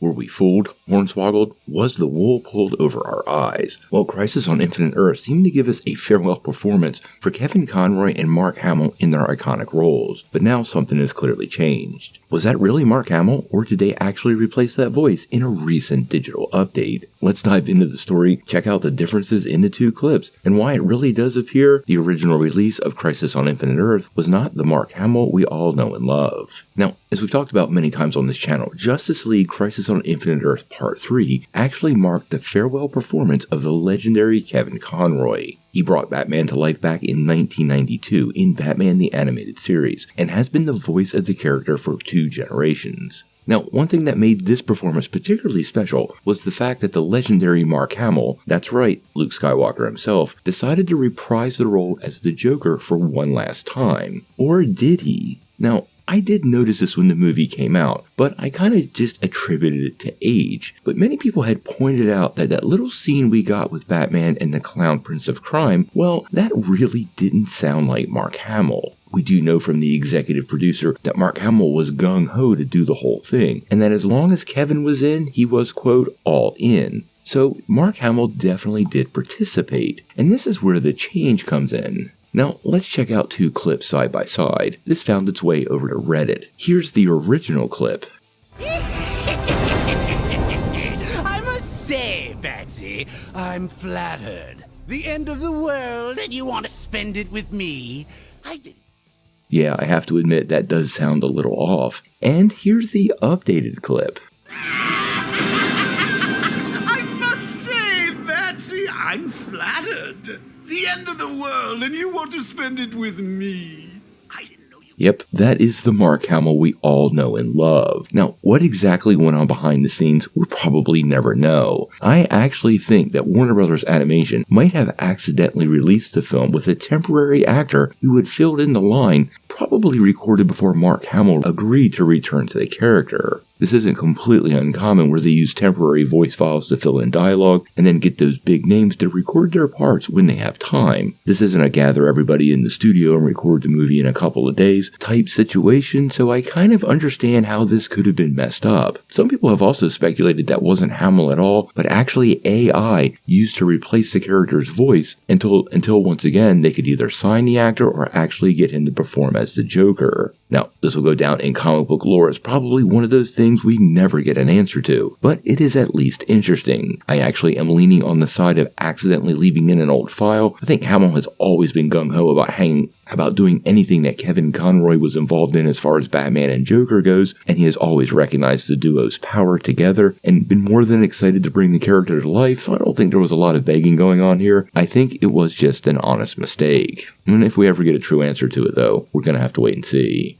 Were we fooled? Hornswoggled? Was the wool pulled over our eyes? Well, Crisis on Infinite Earths seemed to give us a farewell performance for Kevin Conroy and Mark Hamill in their iconic roles, but now something has clearly changed. Was that really Mark Hamill, or did they actually replace that voice in a recent digital update? Let's dive into the story, check out the differences in the two clips, and why it really does appear the original release of Crisis on Infinite Earths was not the Mark Hamill we all know and love. Now, as we've talked about many times on this channel, Justice League Crisis on Infinite Earths Part 3 actually marked the farewell performance of the legendary Kevin Conroy. He brought Batman to life back in 1992 in Batman the Animated Series, and has been the voice of the character for 2 generations. Now, one thing that made this performance particularly special was the fact that the legendary Mark Hamill, that's right, Luke Skywalker himself, decided to reprise the role as the Joker for one last time. Or did he? Now, I did notice this when the movie came out, but I kind of just attributed it to age. But many people had pointed out that that little scene we got with Batman and the Clown Prince of Crime, well, that really didn't sound like Mark Hamill. We do know from the executive producer that Mark Hamill was gung-ho to do the whole thing, and that as long as Kevin was in, he was, quote, all in. So Mark Hamill definitely did participate, and this is where the change comes in. Now, let's check out 2 clips side by side. This found its way over to Reddit. Here's the original clip. I must say, Batsy, I'm flattered. The end of the world, and you want to spend it with me? Yeah, I have to admit that does sound a little off. And here's the updated clip. I must say, Batsy, I'm flattered. The end of the world, and you want to spend it with me. I didn't know you. Yep, that is the Mark Hamill we all know and love. Now, what exactly went on behind the scenes, we'll probably never know. I actually think that Warner Bros. Animation might have accidentally released the film with a temporary actor who had filled in the line, probably recorded before Mark Hamill agreed to return to the character. This isn't completely uncommon where they use temporary voice files to fill in dialogue and then get those big names to record their parts when they have time. This isn't a gather everybody in the studio and record the movie in a couple of days type situation, so I kind of understand how this could have been messed up. Some people have also speculated that wasn't Hamill at all, but actually AI used to replace the character's voice until once again they could either sign the actor or actually get him to perform as the Joker. Now, this will go down in comic book lore as probably one of those things we never get an answer to, but it is at least interesting. I actually am leaning on the side of accidentally leaving in an old file. I think Hamill has always been gung-ho about doing anything that Kevin Conroy was involved in as far as Batman and Joker goes, and he has always recognized the duo's power together and been more than excited to bring the character to life, so I don't think there was a lot of begging going on here. I think it was just an honest mistake. And if we ever get a true answer to it though, we're gonna have to wait and see.